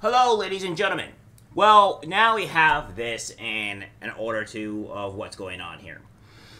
Hello, ladies and gentlemen. Well, now we have this in an order of what's going on here.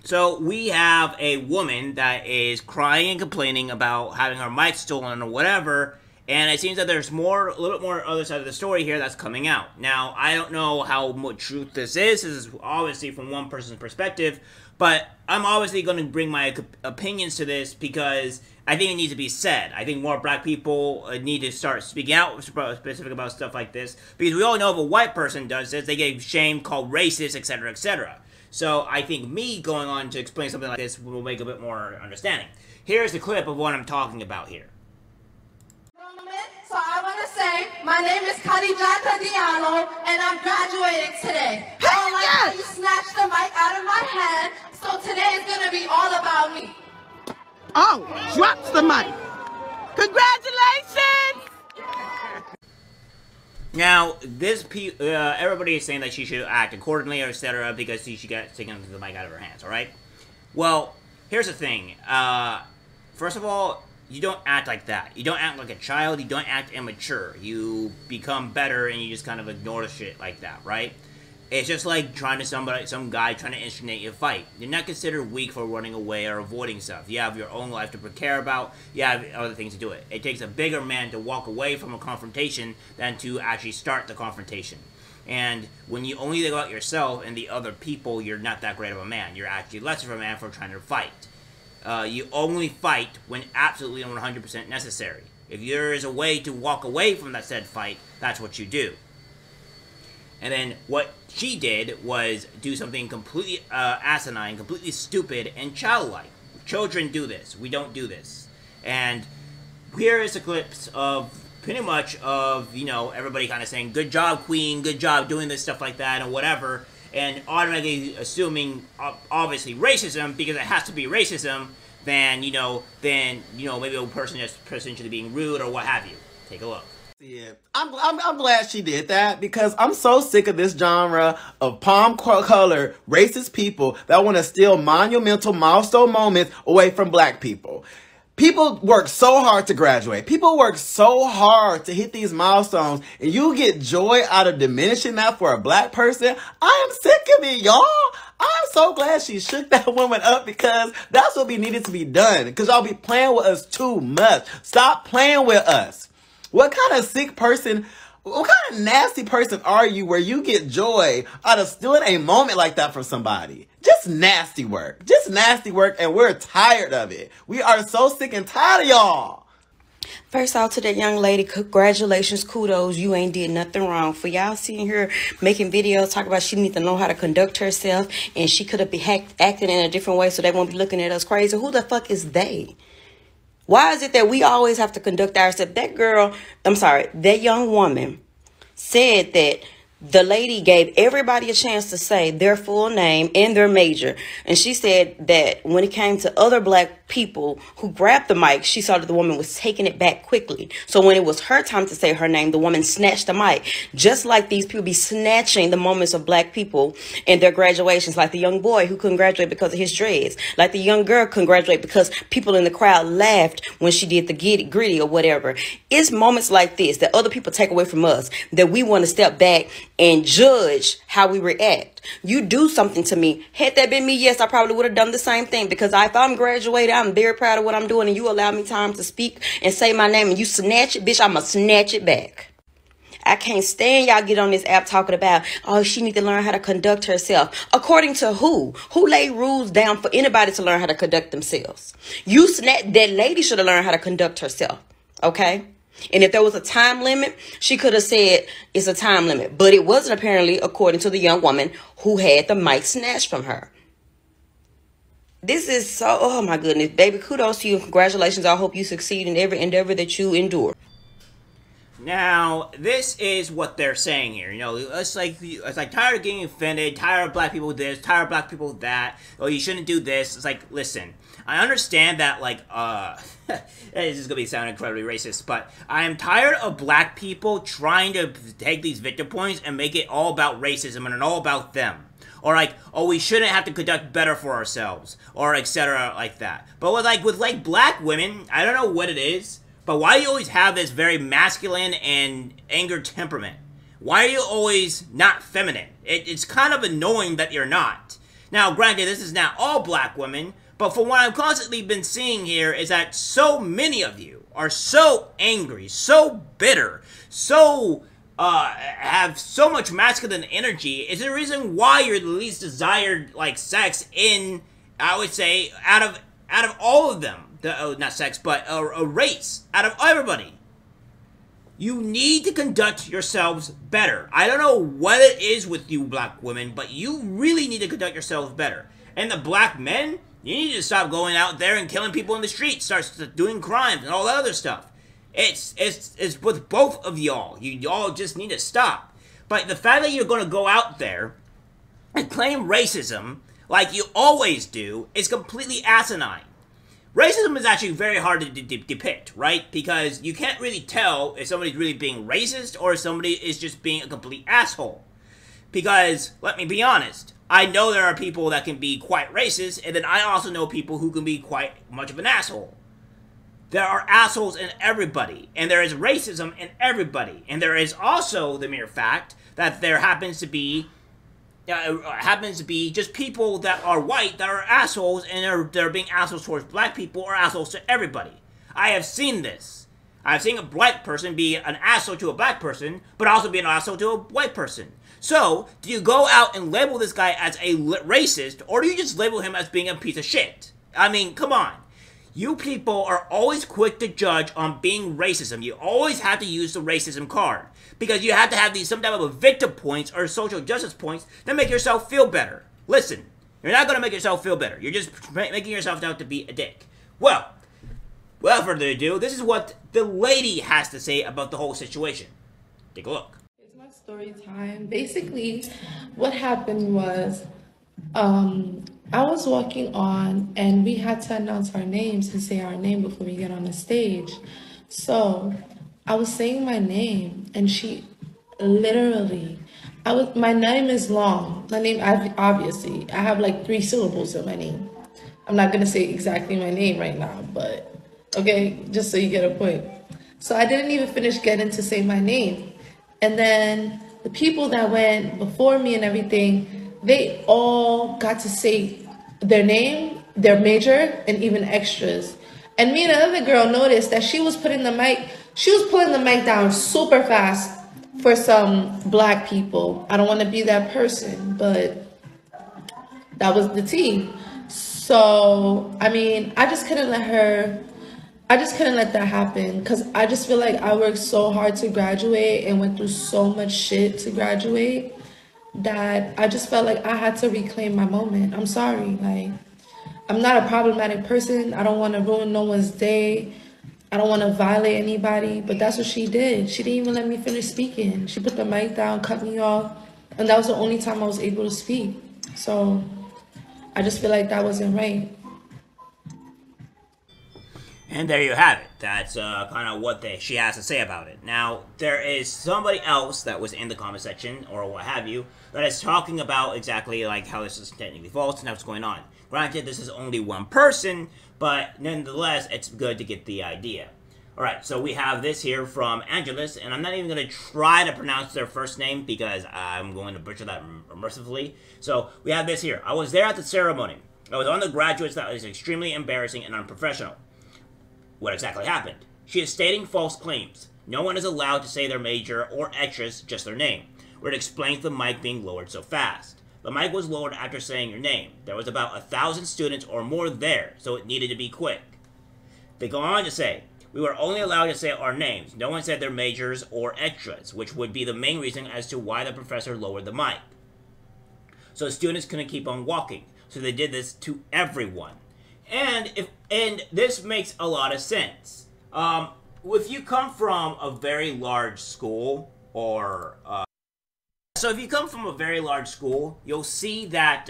So we have a woman that is crying and complaining about having her mic stolen or whatever, and it seems that there's a little bit more other side of the story here that's coming out. Now, I don't know how much truth this is. This is obviously from one person's perspective, but I'm obviously going to bring my opinions to this because I think it needs to be said. I think more black people need to start speaking out specific about stuff like this, because we all know if a white person does this, they get shamed, called racist, etc., etc. So I think me going on to explain something like this will make a bit more understanding. Here's the clip of what I'm talking about here. So I want to say, my name is Khadijata Diallo, and I'm graduating today. I don't like how you snatched the mic out of my hand, so today is going to be all about me. Oh, drops the mic. Congratulations! Now, everybody is saying that she should act accordingly, or etc., because she got taken the mic out of her hands, alright? Well, here's the thing. First of all, you don't act like that. You don't act like a child. You don't act immature. You become better, and you just kind of ignore the shit like that, right? It's just like some guy trying to instigate a fight. You're not considered weak for running away or avoiding stuff. You have your own life to care about. You have other things to do it. It takes a bigger man to walk away from a confrontation than to actually start the confrontation. And when you only think about yourself and the other people, you're not that great of a man. You're actually less of a man for trying to fight. You only fight when absolutely 100% necessary. If there is a way to walk away from that said fight, that's what you do. And then what she did was do something completely asinine, completely stupid, and childlike. Children do this. We don't do this. And here is the clips of pretty much of, you know, everybody kind of saying, good job, queen, good job doing this, stuff like that, and whatever. And automatically assuming, obviously, racism, because it has to be racism, then, maybe a person just potentially being rude or what have you. Take a look. Yeah, I'm glad she did that, because I'm so sick of this genre of palm-colored racist people that want to steal monumental milestone moments away from black people. People work so hard to graduate. People work so hard to hit these milestones, and you get joy out of diminishing that for a black person. I am sick of it, y'all. I'm so glad she shook that woman up, because that's what we needed to be done, because y'all be playing with us too much. Stop playing with us. What kind of sick person, what kind of nasty person are you where you get joy out of stealing a moment like that from somebody? Just nasty work. Just nasty work, and we're tired of it. We are so sick and tired of y'all. First off, to that young lady, congratulations, kudos. You ain't did nothing wrong. For y'all sitting here making videos, talking about she need to know how to conduct herself, and she could have been acting in a different way so they won't be looking at us crazy. Who the fuck is they? Why is it that we always have to conduct ourselves? That young woman said that the lady gave everybody a chance to say their full name and their major. And she said that when it came to other black people who grabbed the mic, she saw that the woman was taking it back quickly. So when it was her time to say her name, the woman snatched the mic. Just like these people be snatching the moments of black people in their graduations, like the young boy who couldn't graduate because of his dreads, like the young girl couldn't graduate because people in the crowd laughed when she did the gritty or whatever. It's moments like this that other people take away from us that we want to step back and judge how we react. You do something to me. Had that been me, yes, I probably would have done the same thing, because if I'm graduated, I'm very proud of what I'm doing, and you allow me time to speak and say my name, and you snatch it, bitch, I'ma snatch it back. I can't stand y'all get on this app talking about, oh, she need to learn how to conduct herself. According to who? Who laid rules down for anybody to learn how to conduct themselves? That lady should have learned how to conduct herself, okay? And if there was a time limit, she could have said it's a time limit. But it wasn't, apparently, according to the young woman who had the mic snatched from her. This is so, oh my goodness, baby, kudos to you. Congratulations. I hope you succeed in every endeavor that you endure. Now, this is what they're saying here. You know, it's like tired of getting offended, tired of black people this, tired of black people that. Oh, you shouldn't do this. It's like, listen, I understand that, like, this is gonna be sound incredibly racist, but I am tired of black people trying to take these victim points and make it all about racism and all about them. Or like, oh, we shouldn't have to conduct better for ourselves, or etc. like that. But with black women, I don't know what it is, But why do you always have this very masculine and anger temperament? Why are you always not feminine? It's kind of annoying that you're not. Now, granted, this is not all black women, but from what I've constantly been seeing here is that so many of you are so angry, so bitter, so have so much masculine energy. Is the reason why you're the least desired like sex in, I would say, out of all of them. Not sex, but a race. Out of everybody. You need to conduct yourselves better. I don't know what it is with you black women, but you really need to conduct yourselves better. And the black men, you need to stop going out there and killing people in the streets, start doing crimes and all that other stuff. It's with both of y'all. Y'all just need to stop. But the fact that you're going to go out there and claim racism like you always do is completely asinine. Racism is actually very hard to depict, right? Because you can't really tell if somebody's really being racist or if somebody is just being a complete asshole. Because, let me be honest, I know there are people that can be quite racist, and then I also know people who can be quite much of an asshole. There are assholes in everybody, and there is racism in everybody. And there is also the mere fact that there happens to be just people that are white that are assholes, and they're being assholes towards black people or assholes to everybody. I have seen this. I've seen a black person be an asshole to a black person, but also be an asshole to a white person. So, do you go out and label this guy as a racist, or do you just label him as being a piece of shit? I mean, come on. You people are always quick to judge on being racism. You always have to use the racism card. Because you have to have some type of victim points or social justice points that make yourself feel better. Listen, you're not going to make yourself feel better. You're just making yourself out to be a dick. Well, without further ado, this is what the lady has to say about the whole situation. Take a look. It's my story time. Basically, what happened was, I was walking on, and we had to announce our names and say our name before we get on the stage. So I was saying my name, and she literally, my name is long. My name, obviously, I have like 3 syllables in my name. I'm not gonna say exactly my name right now, but okay, just so you get a point. So I didn't even finish getting to say my name. And then the people that went before me and everything, they all got to say their name, their major, and even extras. And me and another girl noticed that she was pulling the mic down super fast for some black people. I don't want to be that person, but that was the tea. So, I mean, I just couldn't let that happen, because I just feel like I worked so hard to graduate and went through so much shit to graduate that I just felt like I had to reclaim my moment. I'm sorry, like, I'm not a problematic person. I don't want to ruin no one's day. I don't want to violate anybody, but that's what she did. She didn't even let me finish speaking. She put the mic down, cut me off, and that was the only time I was able to speak. So I just feel like that wasn't right. And there you have it. That's kind of what she has to say about it. Now, there is somebody else that was in the comment section, or what have you, that is talking about exactly like how this is technically false and what's going on. Granted, this is only one person, but nonetheless, it's good to get the idea. Alright, so we have this here from Angelus, and I'm not even going to try to pronounce their first name because I'm going to butcher that mercifully. So, we have this here. I was there at the ceremony. I was on the graduates that was extremely embarrassing and unprofessional. What exactly happened? She is stating false claims. No one is allowed to say their major or extras, just their name, where it explains the mic being lowered so fast. The mic was lowered after saying your name. There was about 1,000 students or more there, so it needed to be quick. They go on to say, we were only allowed to say our names. No one said their majors or extras, which would be the main reason as to why the professor lowered the mic. So the students couldn't keep on walking, so they did this to everyone. And this makes a lot of sense. If you come from a very large school, or you'll see that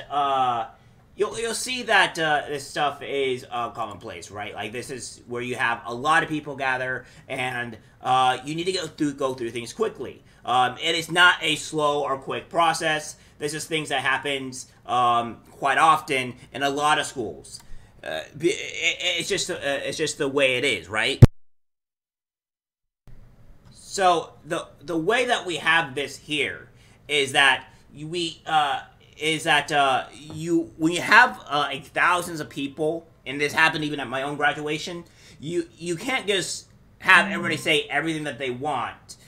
this stuff is commonplace, right? Like, this is where you have a lot of people gather, and you need to go through things quickly. It is not a slow or quick process. This is things that happens quite often in a lot of schools. It's just the way it is, right? So the way that we have this here is that when you have like thousands of people, and this happened even at my own graduation, you can't just have everybody say everything that they want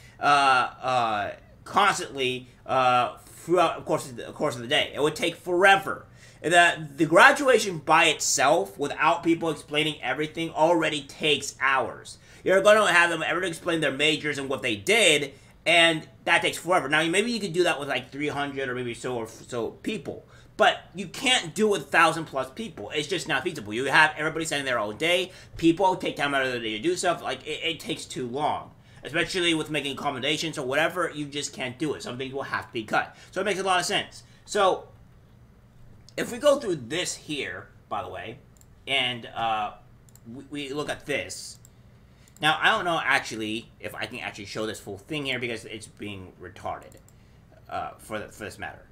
constantly throughout the course of the day. It would take forever. The graduation by itself, without people explaining everything, already takes hours. You're going to have them everyone explain their majors and what they did, and that takes forever. Now, maybe you could do that with like 300 or maybe so people, but you can't do it with 1,000+ people. It's just not feasible. You have everybody spending their own day. People take time out of their day to do stuff. Like, it takes too long. Especially with making accommodations or whatever, you just can't do it. Some things will have to be cut. So it makes a lot of sense. So, if we go through this here, by the way, and we look at this. Now, I don't know actually if I can actually show this full thing here because it's being retarded for this matter.